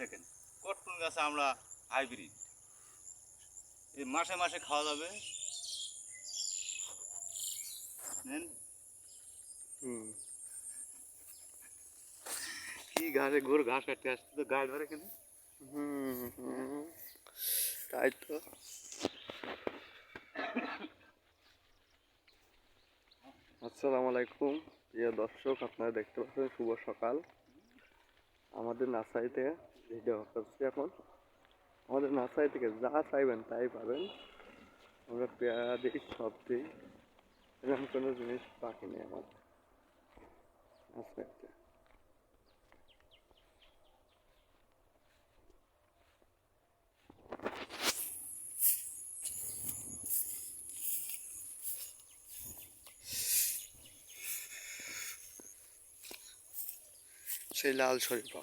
দেখেন কটকন গাছে আমরা হাইব্রিড, এই মাসে মাসে খাওয়া যাবে। নেন কি ঘাসে ঘোর ঘাস কাটতে আসছে তো গায়ে ধরে কেন? তাই তো। আসসালামু আলাইকুম প্রিয় দর্শক, আপনারা দেখতে পাচ্ছেন শুভ সকাল। আমাদের নার্সারিতে ভিডিও করছি এখন। আমাদের নার্সারি থেকে যা চাইবেন তাই পাবেন। আমরা পেয়ারা দিই, সব দিই, এরকম কোনো জিনিস বাকি নেই আমাদের নার্সারিতে। সেই লাল শরীফা